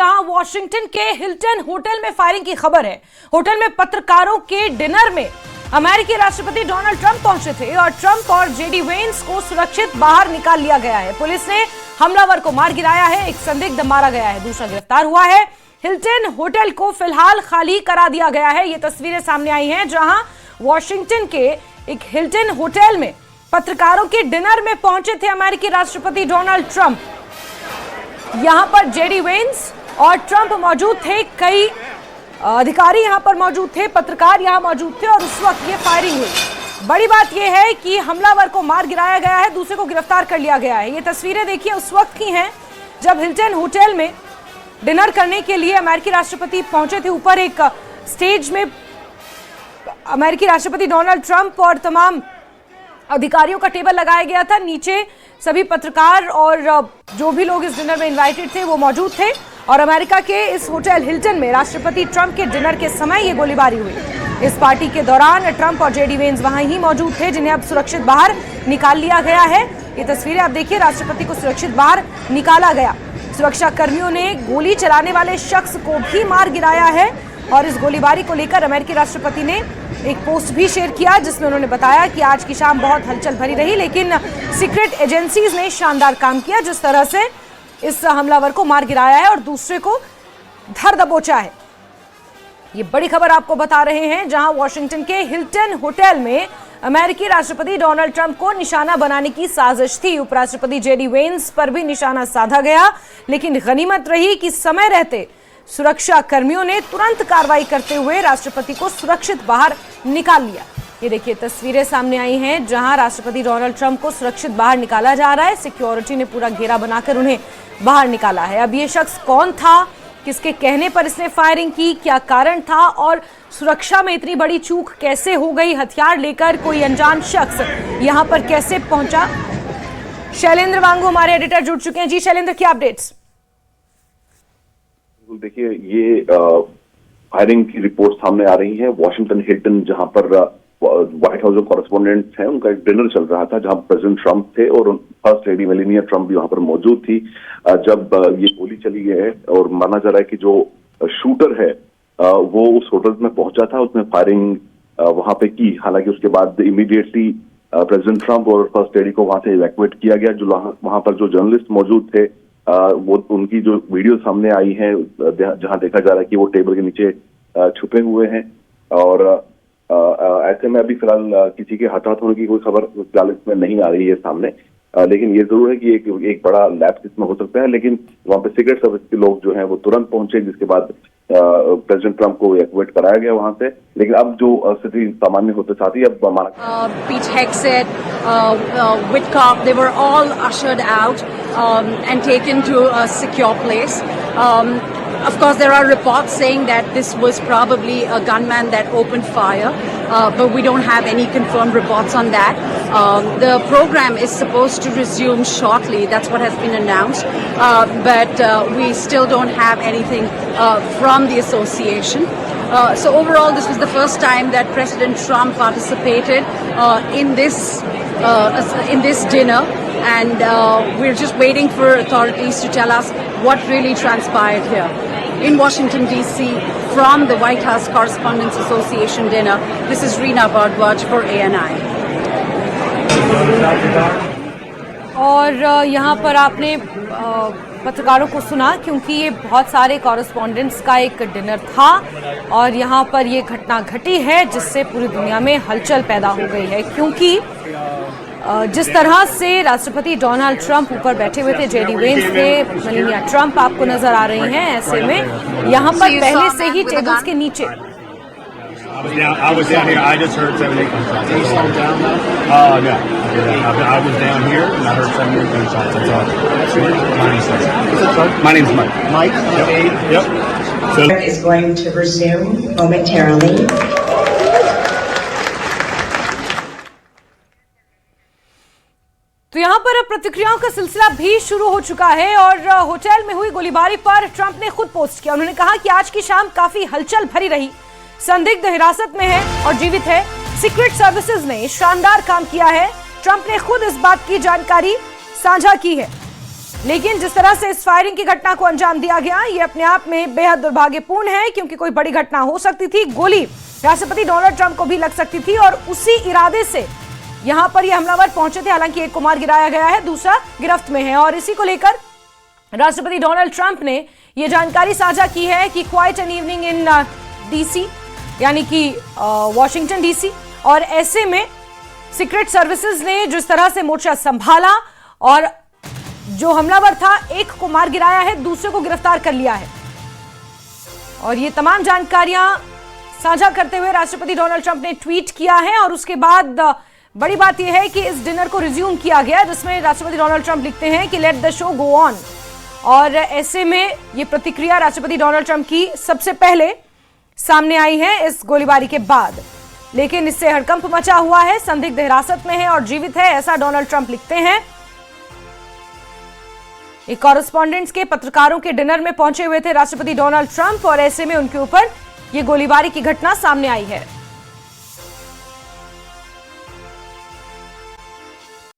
जहां वॉशिंगटन के Hilton hotel में फायरिंग की खबर है। होटल में पत्रकारों के डिनर में अमेरिकी राष्ट्रपति डोनाल्ड ट्रंप पहुंचे थे और ट्रंप और जेडी वेंस को सुरक्षित बाहर निकाल लिया गया है। पुलिस ने हमलावर को मार गिराया है, एक संदिग्ध मारा गया है, दूसरा गिरफ्तार हुआ है। हिल्टन होटल को फिलहाल खाली करा दिया गया है। ये तस्वीरें सामने आई हैं जहां वॉशिंगटन के एक हिल्टन होटल में पत्रकारों के डिनर में पहुंचे थे अमेरिकी राष्ट्रपति डोनाल्ड ट्रंप। यहां पर जेडी वेंस और ट्रंप मौजूद थे, कई अधिकारी यहां पर मौजूद थे, पत्रकार यहां मौजूद थे और उस वक्त ये फायरिंग हुई। बड़ी बात यह है कि हमलावर को मार गिराया गया है, दूसरे को गिरफ्तार कर लिया गया है। ये तस्वीरें देखिए उस वक्त की हैं जब हिल्टन होटल में डिनर करने के लिए अमेरिकी राष्ट्रपति पहुंचे थे। ऊपर एक स्टेज में अमेरिकी राष्ट्रपति डोनाल्ड ट्रंप और तमाम अधिकारियों का टेबल लगाया गया था। नीचे सभी पत्रकार और जो भी लोग इस डिनर में इनवाइटेड थे वो मौजूद थे और अमेरिका के इस होटल हिल्टन में राष्ट्रपति ट्रंप के डिनर के समय ये गोलीबारी हुई। इस पार्टी के दौरान ट्रंप और जेडी वेंस वहां ही मौजूद थे, जिन्हें अब सुरक्षित बाहर निकाल लिया गया है। ये तस्वीरें आप देखिए, राष्ट्रपति को सुरक्षित बाहर निकाला गया। सुरक्षा कर्मियों ने गोली चलाने वाले शख्स को भी मार गिराया है और इस गोलीबारी को लेकर अमेरिकी राष्ट्रपति ने एक पोस्ट भी शेयर किया जिसमें उन्होंने बताया कि आज की शाम बहुत हलचल भरी रही, लेकिन सीक्रेट एजेंसीज ने शानदार काम किया जिस तरह से इस हमलावर को मार गिराया है और दूसरे को धर दबोचा है। ये बड़ी खबर आपको बता रहे हैं जहां वॉशिंगटन के हिल्टन होटल में अमेरिकी राष्ट्रपति डोनाल्ड ट्रंप को निशाना बनाने की साजिश थी। उपराष्ट्रपति जेडी वेंस पर भी निशाना साधा गया, लेकिन गनीमत रही कि समय रहते सुरक्षा कर्मियों ने तुरंत कार्रवाई करते हुए राष्ट्रपति को सुरक्षित बाहर निकाल लिया। ये देखिए तस्वीरें सामने आई हैं जहां राष्ट्रपति डोनाल्ड ट्रंप को सुरक्षित बाहर निकाला जा रहा है। सिक्योरिटी ने पूरा घेरा बनाकर उन्हें बाहर निकाला है। अब ये शख्स कौन था, किसके कहने पर इसने फायरिंग की, क्या कारण था और सुरक्षा में इतनी बड़ी चूक कैसे हो गई, हथियार लेकर कोई अनजान शख्स यहां पर कैसे पहुंचा। शैलेंद्र वांगू हमारे एडिटर जुड़ चुके हैं। जी शैलेंद्र, क्या अपडेट्स? देखिए, ये फायरिंग की रिपोर्ट सामने आ रही है। वॉशिंगटन हिल्टन, जहां पर व्हाइट हाउस के कॉरेस्पोंडेंट्स हैं, उनका एक डिनर चल रहा था जहां प्रेसिडेंट ट्रंप थे और फर्स्ट लेडी मेलानिया ट्रंप भी वहां पर मौजूद थी जब ये गोली चली है। और माना जा रहा है कि जो शूटर है वो उस होटल में पहुंचा था, उसने फायरिंग वहां पे की। हालांकि उसके बाद इमीडिएटली प्रेसिडेंट ट्रंप और फर्स्ट लेडी को वहां से इवैक्यूएट किया गया। जो वहां पर जो जर्नलिस्ट मौजूद थे वो उनकी जो वीडियो सामने आई है जहां देखा जा रहा है कि वो टेबल के नीचे छुपे हुए हैं और ऐसे में अभी फिलहाल किसी के हताहत होने की कोई खबर फिलहाल इसमें नहीं आ रही है सामने। लेकिन ये जरूर है कि एक बड़ा लैप्स इसमें हो सकता है। लेकिन वहां पे सीक्रेट सर्विस के लोग जो हैं वो तुरंत पहुंचे, जिसके बाद प्रेसिडेंट ट्रंप को इवैक्यूएट कराया गया वहां से। लेकिन अब जो स्थिति सामान्य होते साथ ही अब Pete Hegseth, Whitcock, they were all ushered out and taken to a secure place. Of course, there are reports saying that this was probably a gunman that opened fire, but we don't have any confirmed reports on that. The program is supposed to resume shortly. That's what has been announced, but we still don't have anything from the association. So overall, this was the first time that President Trump participated in this dinner, and we're just waiting for authorities to tell us what really transpired here. In Washington, D.C., from the White House Correspondents Association dinner, this is Reena Bhardwaj for ANI. और यहाँ पर आपने पत्रकारों को सुना, क्योंकि ये बहुत सारे कॉरेस्पॉन्डेंट्स का एक डिनर था और यहाँ पर ये घटना घटी है जिससे पूरी दुनिया में हलचल पैदा हो गई है। क्योंकि जिस तरह से राष्ट्रपति डोनाल्ड ट्रंप ऊपर बैठे हुए थे, जेडी वेंस थे, मेलानिया ट्रंप आपको नजर आ रही हैं, ऐसे में यहाँ पर पहले से ही टेबल्स के नीचे I was down here. I just heard 7-8 gunshots. Did you slow down though? No. I was down here and I heard 7-8 gunshots. That's all. My name's Mike. Mike? Yep. So is going to resume momentarily. तो यहाँ पर अब प्रतिक्रियाओं का सिलसिला भी शुरू हो चुका है और होटल में हुई गोलीबारी पर ट्रंप ने खुद पोस्ट किया। उन्होंने कहा कि आज की शाम काफी हलचल भरी रही, संदिग्ध हिरासत में है और जीवित है। सीक्रेट सर्विसेज ने शानदार काम किया है। ट्रंप ने खुद इस बात की जानकारी साझा की है। लेकिन जिस तरह से इस फायरिंग की घटना को अंजाम दिया गया, ये अपने आप में बेहद दुर्भाग्यपूर्ण है, क्योंकि कोई बड़ी घटना हो सकती थी। गोली राष्ट्रपति डोनाल्ड ट्रंप को भी लग सकती थी और उसी इरादे से यहां पर ये हमलावर पहुंचे थे। हालांकि एक कुमार गिराया गया है, दूसरा गिरफ्त में है। और इसी को लेकर राष्ट्रपति डोनाल्ड ट्रंप ने यह जानकारी साझा की है कि quite an evening in DC, यानी कि वॉशिंगटन डीसी, और ऐसे में सीक्रेट सर्विसेज ने जिस तरह से मोर्चा संभाला और जो हमलावर था, एक को मार गिराया है, दूसरे को गिरफ्तार कर लिया है। और ये तमाम जानकारियां साझा करते हुए राष्ट्रपति डोनाल्ड ट्रंप ने ट्वीट किया है। और उसके बाद बड़ी बात यह है कि इस डिनर को रिज्यूम किया गया, जिसमें राष्ट्रपति डोनाल्ड ट्रंप लिखते हैं कि let the show go on. और ऐसे में ये प्रतिक्रिया राष्ट्रपति डोनाल्ड ट्रंप की सबसे पहले सामने आई है इस गोलीबारी के बाद। लेकिन इससे हड़कंप मचा हुआ है, संदिग्ध हिरासत में है और जीवित है, ऐसा डोनाल्ड ट्रंप लिखते हैं। एक कॉरेस्पॉन्डेंट्स के पत्रकारों के डिनर में पहुंचे हुए थे राष्ट्रपति डोनाल्ड ट्रंप, और ऐसे में उनके ऊपर ये गोलीबारी की घटना सामने आई है।